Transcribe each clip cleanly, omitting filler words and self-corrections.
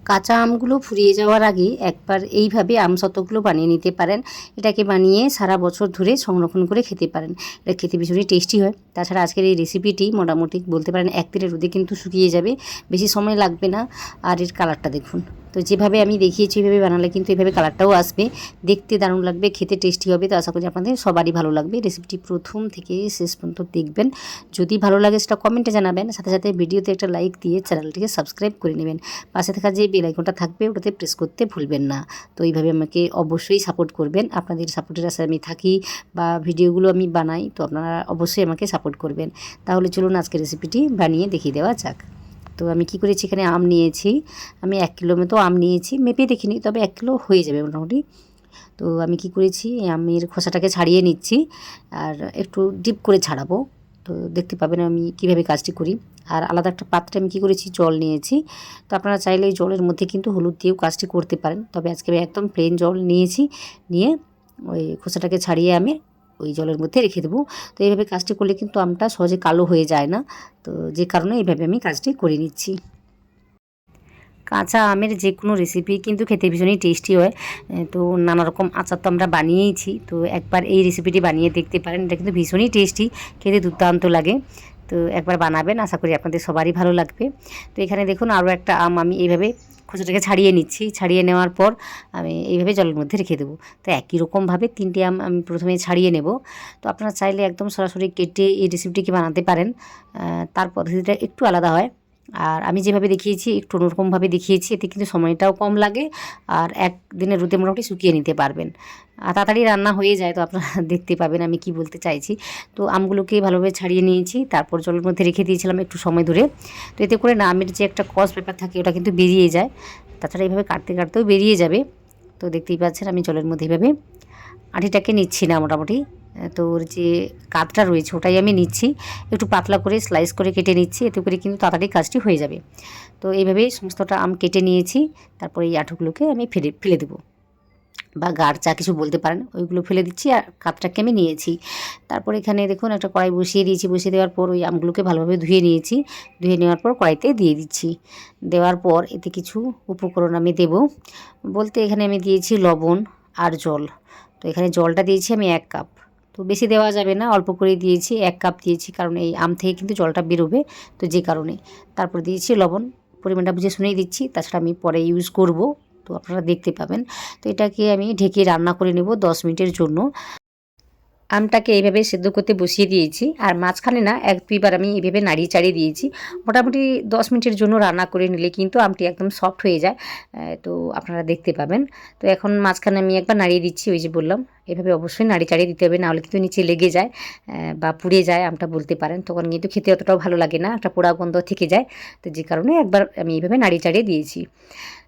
কাঁচা আমগুলো ফুরিয়ে যাওয়ার আগে একবার এইভাবে আমসত্ত্বগুলো বানিয়ে নিতে পারেন। এটাকে বানিয়ে সারা বছর ধরে সংরক্ষণ করে খেতে পারেন। এটা খেতে ভীষণই টেস্টি হয়। তাছাড়া আজকের এই রেসিপিটি মোটামুটি বলতে পারেন 1 দিনের রোদে কিন্তু শুকিয়ে যাবে, বেশি সময় লাগবে না। আর এর কালারটা দেখুন, তো যেভাবে আমি দেখিয়েছি এভাবে বানালে কিন্তু এভাবে কালারটাও আসবে, দেখতে দারুণ লাগবে, খেতে টেস্টি হবে। তো আশা করি আপনাদের সবারই ভালো লাগবে। রেসিপিটি প্রথম থেকে শেষ পর্যন্ত দেখবেন। যদি ভালো লাগে সেটা কমেন্টে জানাবেন, সাথে সাথে ভিডিওতে একটা লাইক দিয়ে চ্যানেলটিকে সাবস্ক্রাইব করে নেবেন। পাশে থাকা যে বেল আইকনটা থাকবে ওটাতে প্রেস করতে ভুলবেন না। তো এইভাবে আমাকে অবশ্যই সাপোর্ট করবেন। আপনাদের সাপোর্টের আশায় আমি থাকি বা ভিডিওগুলো আমি বানাই, তো আপনারা অবশ্যই আমাকে সাপোর্ট করবেন। তাহলে চলুন আজকে রেসিপিটি বানিয়ে দেখিয়ে দেওয়া যাক। তো আমি কি করেছি, এখানে আম নিয়েছি, আমি 1 কিলো মতো আম নিয়েছি, মেপে দেখিনি, তবে 1 কিলো হয়ে যাবে মোটামুটি। তো আমি কি করেছি, আমের খোসাটাকে ছাড়িয়ে নিচ্ছি আর একটু ডিপ করে ছাড়াবো। তো দেখতে পাবেন আমি কিভাবে কাজটি করি। আর আলাদা একটা পাত্রে আমি কী করেছি, জল নিয়েছি। তো আপনারা চাইলে এই জলের মধ্যে কিন্তু হলুদ দিয়েও কাজটি করতে পারেন, তবে আজকে আমি একদম প্লেন জল নিয়েছি। নিয়ে ওই খোসাটাকে ছাড়িয়ে আমি ওই জলের মধ্যে রেখে দেবো। তো এইভাবে কাজটি করলে কিন্তু আমটা সহজে কালো হয়ে যায় না। তো যে কারণে এইভাবে আমি কাজটি করে নিচ্ছি। কাঁচা আমের যে কোনো রেসিপি কিন্তু খেতে ভীষণই টেস্টি হয়। তো নানা রকম আচার তো আমরা বানিয়েইছি, তো একবার এই রেসিপিটি বানিয়ে দেখতে পারেন। এটা কিন্তু ভীষণই টেস্টি, খেতে দুর্দান্ত লাগে। তো একবার বানাবেন, আশা করি আপনাদের সবারই ভালো লাগবে। তো এখানে দেখুন আরও একটা আম আমি এইভাবে খোসাটাকে ছাড়িয়ে নিচ্ছি। ছাড়িয়ে নেওয়ার পর আমি এইভাবে জলের মধ্যে রেখে দেবো। তো একই রকমভাবে 3টে আম আমি প্রথমে ছাড়িয়ে নেব। তো আপনারা চাইলে একদম সরাসরি কেটে এই রেসিপিটিকে বানাতে পারেন, তার পদ্ধতিটা একটু আলাদা হয়। আর আমি যেভাবে দেখিয়েছি একটু অন্যরকমভাবে দেখিয়েছি, এতে কিন্তু সময়টাও কম লাগে আর 1 দিনের রোদে মোটামুটি শুকিয়ে নিতে পারবেন। আর তাড়াতাড়ি রান্না হয়ে যায়। তো আপনারা দেখতে পাবেন আমি কি বলতে চাইছি। তো আমগুলোকে ভালোভাবে ছাড়িয়ে নিয়েছি, তারপর জলের মধ্যে রেখে দিয়েছিলাম একটু সময় ধরে। তো এতে করে না আমের যে একটা কষ ব্যাপার থাকে ওটা কিন্তু বেরিয়ে যায়। তাছাড়া এইভাবে কাটতে কাটতেও বেরিয়ে যাবে। তো দেখতেই পাচ্ছেন আমি জলের মধ্যে এইভাবে আটিটাকে নিচ্ছি না মোটামুটি। তো ওর যে কাতটা রয়েছে ওটাই আমি নিচ্ছি, একটু পাতলা করে স্লাইস করে কেটে নিচ্ছি, এতে করে কিন্তু তাড়াতাড়ি কাজটি হয়ে যাবে। তো এইভাবেই সমস্তটা আম কেটে নিয়েছি। তারপরে এই আঁঠুগুলোকে আমি ফেলে দেবো, বা গাড় যা কিছু বলতে পারেন, ওইগুলো ফেলে দিচ্ছি আর কাতটাকে আমি নিয়েছি। তারপর এখানে দেখুন একটা কড়াই বসিয়ে দিয়েছি। বসিয়ে দেওয়ার পর ওই আমগুলোকে ভালোভাবে ধুয়ে নিয়েছি। ধুয়ে নেওয়ার পর কড়াইতে দিয়ে দিচ্ছি। দেওয়ার পর এতে কিছু উপকরণ আমি দেব। বলতে এখানে আমি দিয়েছি লবণ আর জল। তো এখানে জলটা দিয়েছি আমি 1 কাপ। তো বেশি দেওয়া যাবে না, অল্প করে দিয়েছি, 1 কাপ দিয়েছি, কারণ এই আম থেকে কিন্তু জলটা বেরোবে, তো যে কারণে। তারপর দিয়েছি লবণ, পরিমাণটা বুঝে শুনেই দিচ্ছি, তাছাড়া আমি পরে ইউজ করব, তো আপনারা দেখতে পাবেন। তো এটাকে আমি ঢেকে রান্না করে নেব 10 মিনিটের জন্য। আমটাকে এইভাবে সেদ্ধ করতে বসিয়ে দিয়েছি, আর মাঝখানে না 1-2 বার আমি এইভাবে নাড়িয়ে চাড়িয়ে দিয়েছি। মোটামুটি 10 মিনিটের জন্য রান্না করে নিলে কিন্তু আমটি একদম সফট হয়ে যায়। তো আপনারা দেখতে পাবেন। তো এখন মাঝখানে আমি একবার নাড়িয়ে দিচ্ছি, ওই যে বললাম এভাবে অবশ্যই নাড়িয়ে চাড়িয়ে দিতে হবে, নাহলে কিন্তু নিচে লেগে যায় বা পুড়ে যায় আমটা বলতে পারেন, তখন কিন্তু খেতে অতটাও ভালো লাগে না, একটা পোড়া গন্ধ থেকে যায়। তো যে কারণে একবার আমি এইভাবে নাড়িয়ে চাড়িয়ে দিয়েছি।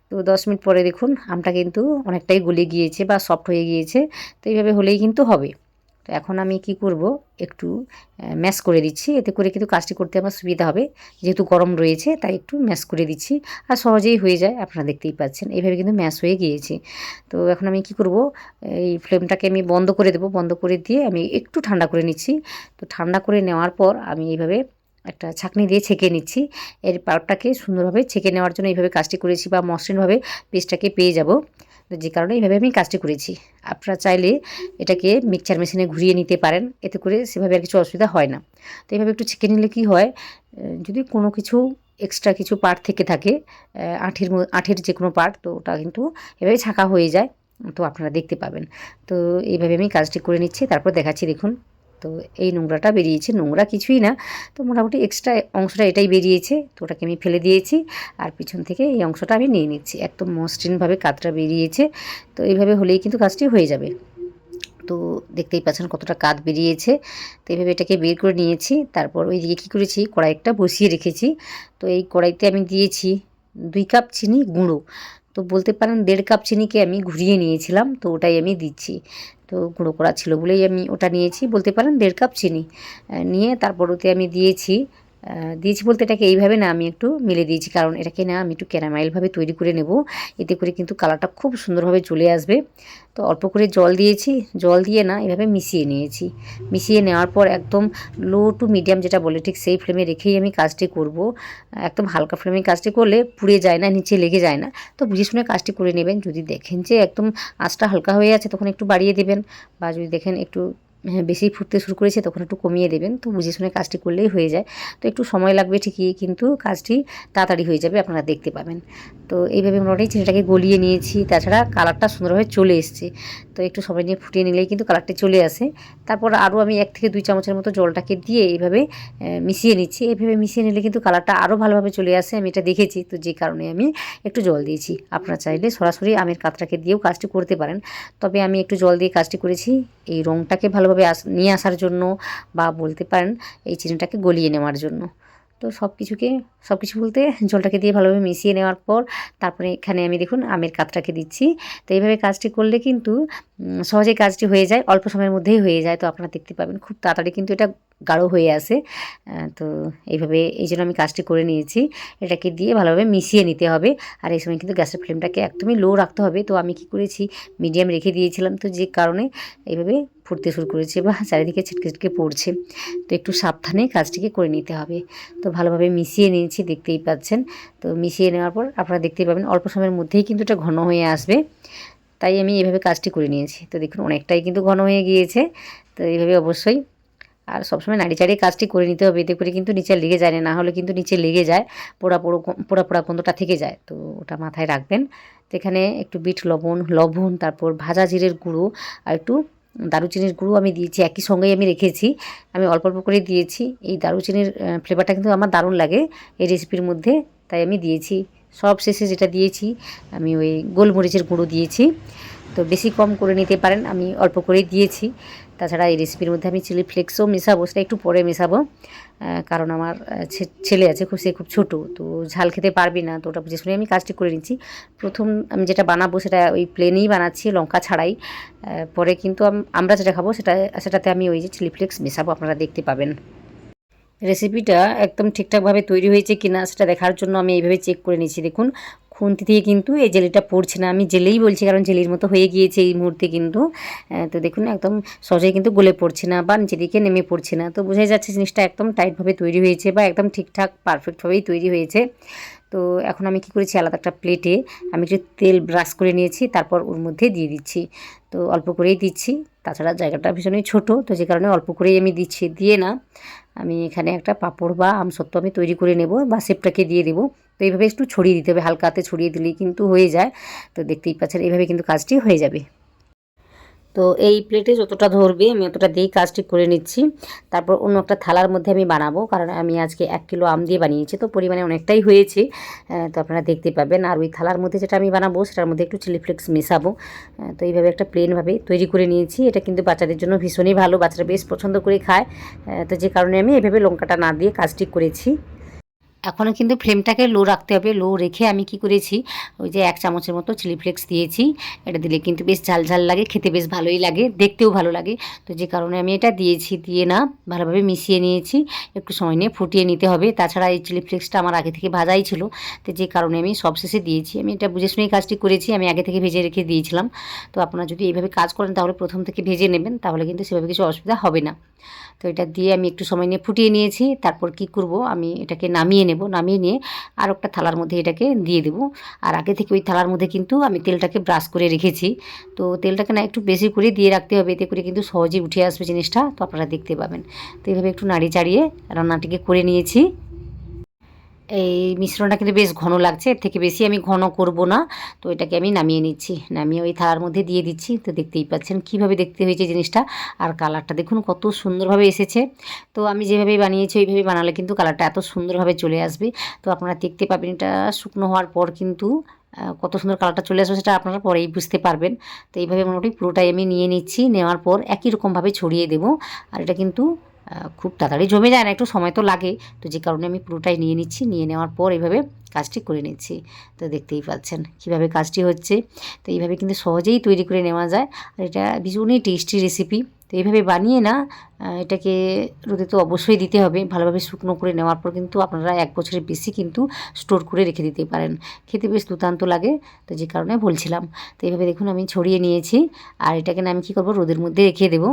তো 10 মিনিট পরে দেখুন আমটা কিন্তু অনেকটাই গলে গিয়েছে বা সফট হয়ে গিয়েছে। তো এইভাবে হলেই কিন্তু হবে। তো এখন আমি কি করব, একটু ম্যাশ করে দিচ্ছি, এতে করে কিন্তু কাজটি করতে আমার সুবিধা হবে। যেহেতু গরম রয়েছে তাই একটু ম্যাশ করে দিচ্ছি, আর সহজেই হয়ে যায়, আপনারা দেখতেই পাচ্ছেন এইভাবে কিন্তু ম্যাশ হয়ে গিয়েছে। তো এখন আমি কি করব, এই ফ্লেমটাকে আমি বন্ধ করে দেবো। বন্ধ করে দিয়ে আমি একটু ঠান্ডা করে নিচ্ছি। তো ঠান্ডা করে নেওয়ার পর আমি এইভাবে একটা ছাঁকনি দিয়ে ছেঁকে নিচ্ছি। এর পাল্পটাকে সুন্দরভাবে ছেঁকে নেওয়ার জন্য এইভাবে কাজটি করেছি, বা মসৃণভাবে পেস্টটাকে পেয়ে যাব, যে কারণে এইভাবে আমি কাজটি করেছি। আপনারা চাইলে এটাকে মিক্সচার মেশিনে ঘুরিয়ে নিতে পারেন, এতে করে সেভাবে আর কিছু অসুবিধা হয় না। তো এইভাবে একটু ছেঁকে নিলে কী হয়, যদি কোনো কিছু এক্সট্রা কিছু পার্ট থেকে থাকে, আঁঠির যে কোনো পার্ট, তো ওটা কিন্তু এভাবে ছাঁকা হয়ে যায়। তো আপনারা দেখতে পাবেন। তো এইভাবে আমি কাজটি করে নিচ্ছি, তারপর দেখাচ্ছি দেখুন। তো এই নোংরাটা বেরিয়েছে, নোংরা কিছুই না, তো মোটামুটি এক্সট্রা অংশটা এটাই বেরিয়েছে, তো ওটাকে আমি ফেলে দিয়েছি। আর পিছন থেকে এই অংশটা আমি নিয়ে নিচ্ছি, একদম মসৃণভাবে কাতটা বেরিয়েছে। তো এইভাবে হলেই কিন্তু কাজটি হয়ে যাবে। তো দেখতেই পাচ্ছেন কতটা কাত বেরিয়েছে। তো এইভাবে এটাকে বের করে নিয়েছি। তারপর ওই দিকে কী করেছি, কড়াইটা বসিয়ে রেখেছি। তো এই কড়াইতে আমি দিয়েছি 2 কাপ চিনি গুঁড়ো। তো বলতে পারেন 1.5 কাপ চিনিকে আমি ঘুরিয়ে নিয়েছিলাম, তো ওটাই আমি দিচ্ছি। তো গুঁড়ো করা ছিল বলেই আমি ওটা নিয়েছি, বলতে পারেন 1.5 কাপ চিনি নিয়ে তারপর ওতে আমি দিয়েছি দিয়েছি বলতে এটাকে এইভাবে না আমি একটু মেলে দিয়েছি, কারণ এটাকে না আমি একটু ক্যারামাইলভাবে তৈরি করে নেব, এতে করে কিন্তু কালারটা খুব সুন্দরভাবে চলে আসবে। তো অল্প করে জল দিয়েছি, জল দিয়ে না এভাবে মিশিয়ে নিয়েছি। মিশিয়ে নেওয়ার পর একদম লো টু মিডিয়াম যেটা বলে ঠিক সেই ফ্লেমে রেখেই আমি কাজটি করব। একদম হালকা ফ্লেমে কাজটি করলে পুড়ে যায় না, নিচে লেগে যায় না। তো বুঝে শুনে কাজটি করে নেবেন। যদি দেখেন যে একদম আঁচটা হালকা হয়ে আছে তখন একটু বাড়িয়ে দেবেন, বা যদি দেখেন একটু বেশি ফুটতে শুরু করেছে তখন একটু কমিয়ে দেবেন। তো বুঝে শুনে কাজটি করলেই হয়ে যায়। তো একটু সময় লাগবে ঠিকই, কিন্তু কাজটি তাড়াতাড়ি হয়ে যাবে, আপনারা দেখতে পাবেন। তো এইভাবে মোটামুটি চিনিটাকে গলিয়ে নিয়েছি, তাছাড়া কালারটা সুন্দরভাবে চলে এসছে। তো একটু সময় নিয়ে ফুটিয়ে নিলেই কিন্তু কালারটা চলে আসে। তারপর আরও আমি 1 থেকে 2 চামচের মতো জলটাকে দিয়ে এইভাবে মিশিয়ে নিচ্ছি। এইভাবে মিশিয়ে নিলে কিন্তু কালারটা আরও ভালোভাবে চলে আসে, আমি এটা দেখেছি। তো যে কারণে আমি একটু জল দিয়েছি। আপনারা চাইলে সরাসরি আমের কাতটাকে দিয়েও কাজটি করতে পারেন, তবে আমি একটু জল দিয়ে কাজটি করেছি এই রঙটাকে ভালোভাবে নিয়ে আসার জন্য, বা বলতে পারেন এই চিনিটাকে গলিয়ে নেওয়ার জন্য। তো সব কিছু বলতে জলটাকে দিয়ে ভালোভাবে মিশিয়ে নেওয়ার পর তারপরে এখানে আমি দেখুন আমের কাতটাকে দিচ্ছি। তো এইভাবে কাজটি করলে কিন্তু সহজেই কাজটি হয়ে যায়, অল্প সময়ের মধ্যেই হয়ে যায়। তো আপনারা দেখতে পাবেন খুব তাড়াতাড়ি কিন্তু এটা গাঢ় হয়ে আসে। তো এইভাবে এই জন্য আমি কাজটি করে নিয়েছি। এটাকে দিয়ে ভালোভাবে মিশিয়ে নিতে হবে। আর এই সময় কিন্তু গ্যাসের ফ্লেমটাকে একদমই লো রাখতে হবে। তো আমি কি করেছি, মিডিয়াম রেখে দিয়েছিলাম, তো যে কারণে এইভাবে ফুটতে শুরু করেছে বা চারিদিকে ছিটকে ছিটকে পড়ছে। তো একটু সাবধানে কাজটিকে করে নিতে হবে। তো ভালোভাবে মিশিয়ে নিয়েছি, দেখতেই পাচ্ছেন। তো মিশিয়ে নেওয়ার পর আপনারা দেখতেই পাবেন অল্প সময়ের মধ্যেই কিন্তু এটা ঘন হয়ে আসবে। তাই আমি এইভাবে কাজটি করে নিয়েছি। তো দেখুন অনেকটাই কিন্তু ঘন হয়ে গিয়েছে। তো এইভাবে অবশ্যই আর সবসময় নাড়ি চাড়িয়ে কাজটি করে নিতে হবে, এতে করে কিন্তু নিচে লেগে যায় না, না হলে কিন্তু নিচে লেগে যায়, পোড়া পোড়া পোড়া গন্ধটা থেকে যায়। তো ওটা মাথায় রাখবেন। তো এখানে একটু বিট লবণ, তারপর ভাজা জিরের গুঁড়ো আর একটু দারুচিনির গুঁড়ো আমি দিয়েছি, একই সঙ্গেই আমি রেখেছি। আমি অল্প অল্প করে দিয়েছি। এই দারুচিনির ফ্লেভারটা কিন্তু আমার দারুণ লাগে এই রেসিপির মধ্যে, তাই আমি দিয়েছি। সব শেষে যেটা দিয়েছি আমি ওই গোলমরিচের গুঁড়ো দিয়েছি। তো বেশি কম করে নিতে পারেন, আমি অল্প করেই দিয়েছি। তাছাড়া এই রেসিপির মধ্যে আমি চিলি ফ্লেক্সও মেশাবো, সেটা একটু পরে মেশাবো। কারণ আমার ছেলে আছে, সে খুব ছোটো, তো ঝাল খেতে পারবি না। তো ওটা বুঝে শুনে আমি কাজটি করে নিচ্ছি। প্রথম আমি যেটা বানাবো সেটা ওই প্লেনেই বানাচ্ছি, লঙ্কা ছাড়াই। পরে কিন্তু আমরা যেটা খাবো সেটাতে আমি ওই যে চিলি ফ্লেক্স মেশাবো, আপনারা দেখতে পাবেন। রেসিপিটা একদম ঠিকঠাকভাবে তৈরি হয়েছে কিনা সেটা দেখার জন্য আমি এইভাবে চেক করে নিচ্ছি। দেখুন খুন্তি থেকে কিন্তু এই জেলিটা পড়ছে না, আমি জেলেই বলছি কারণ জেলির মতো হয়ে গিয়েছে এই মুহূর্তে কিন্তু। তো দেখুন একদম সহজেই কিন্তু গলে পড়ছে না বা নিচে দিকে নেমে পড়ছে না। তো বোঝাই যাচ্ছে জিনিসটা একদম টাইটভাবে তৈরি হয়েছে বা একদম ঠিকঠাক পারফেক্টভাবেই তৈরি হয়েছে। তো এখন আমি কি করেছি, আলাদা একটা প্লেটে আমি একটু তেল ব্রাশ করে নিয়েছি, তারপর ওর মধ্যে দিয়ে দিচ্ছি। তো অল্প করেই দিচ্ছি, তাছাড়া জায়গাটা ভীষণই ছোটো, তো যে কারণে অল্প করেই আমি দিচ্ছি। দিয়ে না আমি এখানে একটা পাঁপড় বা আমসত্ত্ব আমি তৈরি করে নেব বা শেপটাকে দিয়ে দেবো। তো এইভাবে একটু ছড়িয়ে দিতে হবে, হালকা হাতে ছড়িয়ে দিলেই কিন্তু হয়ে যায়। তো দেখতেই পাচ্ছেন এইভাবে কিন্তু কাজটি হয়ে যাবে। তো এই প্লেটে যতটা ধরবে আমি অতটা দিয়েই কাজটি করে নিচ্ছি। তারপর অন্য একটা থালার মধ্যে আমি বানাবো, কারণ আমি আজকে 1 কিলো আম দিয়ে বানিয়েছি, তো পরিমাণে অনেকটাই হয়েছে। তো আপনারা দেখতে পাবেন। আর ওই থালার মধ্যে যেটা আমি বানাবো সেটার মধ্যে একটু চিলি ফ্লেক্স মেশাবো। তো এইভাবে একটা প্লেনভাবে তৈরি করে নিয়েছি। এটা কিন্তু বাচ্চাদের জন্য ভীষণই ভালো, বাচ্চারা বেশ পছন্দ করে খায়। তো যে কারণে আমি এভাবে লঙ্কাটা না দিয়ে কাজটি করেছি। এখনও কিন্তু ফ্লেমটাকে লো রাখতে হবে। লো রেখে আমি কি করেছি, ওই যে 1 চামচের মতো চিলি ফ্লেক্স দিয়েছি। এটা দিলে কিন্তু বেশ ঝাল ঝাল লাগে, খেতে বেশ ভালোই লাগে, দেখতেও ভালো লাগে। তো যে কারণে আমি এটা দিয়েছি, দিয়ে না ভালোভাবে মিশিয়ে নিয়েছি। একটু সময় নিয়ে ফুটিয়ে নিতে হবে। তাছাড়া এই চিলি ফ্লেক্সটা আমার আগে থেকে ভাজাই ছিল, তো যে কারণে আমি সবশেষে দিয়েছি। আমি এটা বুঝে শুনেই কাজটি করেছি, আমি আগে থেকে ভেজে রেখে দিয়েছিলাম। তো আপনারা যদি এইভাবে কাজ করেন তাহলে প্রথম থেকে ভেজে নেবেন, তাহলে কিন্তু সেভাবে কিছু অসুবিধা হবে না। তো এটা দিয়ে আমি একটু সময় নিয়ে ফুটিয়ে নিয়েছি। তারপর কি করব, আমি এটাকে নামিয়ে নেব। নামিয়ে নিয়ে আর একটা থালার মধ্যে এটাকে দিয়ে দেবো। আর আগে থেকে ওই থালার মধ্যে কিন্তু আমি তেলটাকে ব্রাশ করে রেখেছি। তো তেলটাকে না একটু বেশি করে দিয়ে রাখতে হবে, এতে করে কিন্তু সহজেই উঠে আসবে জিনিসটা। তো আপনারা দেখতে পাবেন। তো এইভাবে একটু নাড়ি চাড়িয়ে রান্নাটিকে করে নিয়েছি। এই মিশ্রণটা কিন্তু বেশ ঘন লাগছে, এর থেকে বেশি আমি ঘন করব না। তো এটাকে আমি নামিয়ে নিচ্ছি, নামিয়ে ওই থালার মধ্যে দিয়ে দিচ্ছি। তো দেখতেই পাচ্ছেন কীভাবে দেখতে হয়েছে জিনিসটা, আর কালারটা দেখুন কত সুন্দরভাবে এসেছে। তো আমি যেভাবে বানিয়েছি ওইভাবে বানালে কিন্তু কালারটা এত সুন্দরভাবে চলে আসবে। তো আপনারা দেখতে পাবেন এটা শুকনো হওয়ার পর কিন্তু কত সুন্দর কালারটা চলে আসবে, সেটা আপনারা পরেই বুঝতে পারবেন। তো এইভাবে মোটামুটি পুরোটাই আমি নিয়ে নিচ্ছি। নেওয়ার পর একই রকমভাবে ছড়িয়ে দেবো। আর এটা কিন্তু খুব তাড়াতাড়ি জমে যায় না, একটু সময় তো লাগে। তো যে কারণে আমি পুরোটাই নিয়ে নিচ্ছি, নিয়ে নেওয়ার পর এইভাবে কাজটি করে নিচ্ছি। তো দেখতেই পাচ্ছেন কীভাবে কাজটি হচ্ছে। তো এইভাবে কিন্তু সহজেই তৈরি করে নেওয়া যায়, আর এটা ভীষণই টেস্টি রেসিপি। তো এইভাবে বানিয়ে না এটাকে রোদে তো অবশ্যই দিতে হবে, ভালোভাবে শুকনো করে নেওয়ার পর কিন্তু আপনারা 1 বছরের বেশি কিন্তু স্টোর করে রেখে দিতে পারেন। খেতে বেশ দুর্দান্ত লাগে, তো যে কারণে বলছিলাম। তো এইভাবে দেখুন আমি ছড়িয়ে নিয়েছি, আর এটাকে না আমি কী করবো, রোদের মধ্যে রেখে দেবো।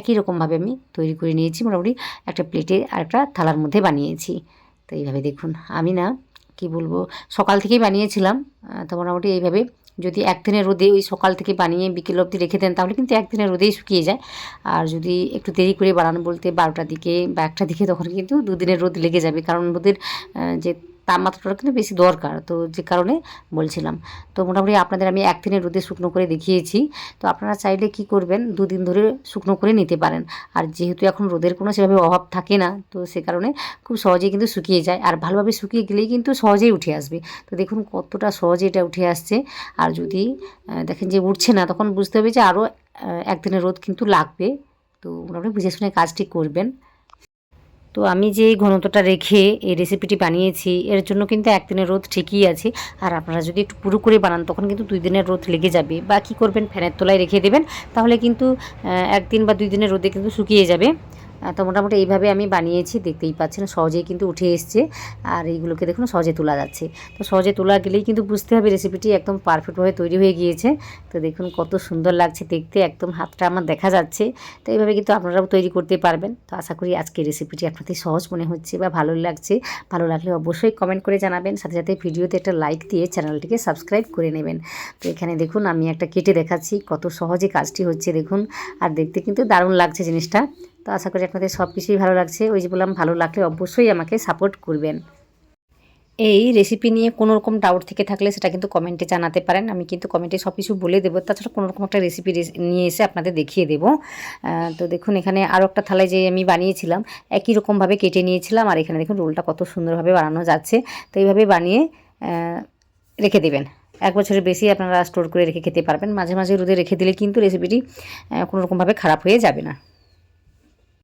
একই রকমভাবে আমি তৈরি করে নিয়েছি, মোটামুটি একটা প্লেটে আর একটা থালার মধ্যে বানিয়েছি। তো এইভাবে দেখুন আমি না কি বলবো, সকাল থেকেই বানিয়েছিলাম। তো মোটামুটি এইভাবে যদি একদিনের রোদে ওই সকাল থেকে বানিয়ে বিকেল অবধি রেখে দেন, তাহলে কিন্তু একদিনের রোদেই শুকিয়ে যায়। আর যদি একটু দেরি করে বানানো বলতে 12টার দিকে বা 1টার দিকে, তখন কিন্তু 2 দিনের রোদ লেগে যাবে, কারণ রোদের যে তাপমাত্রাটা কিন্তু বেশি দরকার, তো যে কারণে বলছিলাম। তো মোটামুটি আপনাদের আমি একদিনের রোদে শুকনো করে দেখিয়েছি। তো আপনারা চাইলে কি করবেন, 2 দিন ধরে শুকনো করে নিতে পারেন। আর যেহেতু এখন রোদের কোনো সেভাবে অভাব থাকে না, তো সে কারণে খুব সহজেই কিন্তু শুকিয়ে যায়, আর ভালোভাবে শুকিয়ে গেলেই কিন্তু সহজেই উঠে আসবে। তো দেখুন কতটা সহজে এটা উঠে আসছে। আর যদি দেখেন যে উঠছে না, তখন বুঝতে হবে যে আরও একদিনের রোদ কিন্তু লাগবে। তো মোটামুটি বুঝে শুনে কাজটি করবেন। তো আমি যে এই ঘনত্বটা রেখে এই রেসিপিটি বানিয়েছি, এর জন্য কিন্তু 1 দিনের রোদ ঠিকই আছে। আর আপনারা যদি একটু পুরো করে বানান, তখন কিন্তু 2 দিনের রোদ লেগে যাবে। বা কী করবেন, ফ্যানের তলায় রেখে দেবেন, তাহলে কিন্তু 1 দিন বা 2 দিনের রোদে কিন্তু শুকিয়ে যাবে। তো মোটামুটি এইভাবে আমি বানিয়েছি, দেখতেই পাচ্ছেন সহজেই কিন্তু উঠে এসছে। আর এইগুলোকে দেখুন সহজে তোলা যাচ্ছে। তো সহজে তোলা গেলেই কিন্তু বুঝতে হবে রেসিপিটি একদম পারফেক্টভাবে তৈরি হয়ে গিয়েছে। তো দেখুন কত সুন্দর লাগছে দেখতে, একদম হাতটা আমার দেখা যাচ্ছে। তো এইভাবে কিন্তু আপনারাও তৈরি করতে পারবেন। তো আশা করি আজকের রেসিপিটি আপনাদের সহজ মনে হচ্ছে বা ভালো লাগছে। ভালো লাগলে অবশ্যই কমেন্ট করে জানাবেন, সাথে সাথে ভিডিওতে একটা লাইক দিয়ে চ্যানেলটিকে সাবস্ক্রাইব করে নেবেন। তো এখানে দেখুন আমি একটা কেটে দেখাচ্ছি, কত সহজে কাজটি হচ্ছে দেখুন। আর দেখতে কিন্তু দারুণ লাগছে জিনিসটা। তো আশা করি আপনাদের সব কিছুই ভালো লাগছে। ওই যে বললাম, ভালো লাগলে অবশ্যই আমাকে সাপোর্ট করবেন। এই রেসিপি নিয়ে কোনো রকম ডাউট থেকে থাকলে সেটা কিন্তু কমেন্টে জানাতে পারেন, আমি কিন্তু কমেন্টে সব কিছু বলে দেবো। তাছাড়া কোনো রকম একটা রেসিপি নিয়ে এসে আপনাদের দেখিয়ে দেবো। তো দেখুন এখানে আরও একটা থালায় যে আমি বানিয়েছিলাম, একই রকমভাবে কেটে নিয়েছিলাম। আর এখানে দেখুন রোলটা কত সুন্দরভাবে বানানো যাচ্ছে। তো এইভাবে বানিয়ে রেখে দেবেন। 1 বছরের বেশি আপনারা স্টোর করে রেখে খেতে পারবেন। মাঝে মাঝে রোদে রেখে দিলে কিন্তু রেসিপিটি কোনো রকমভাবে খারাপ হয়ে যাবে না।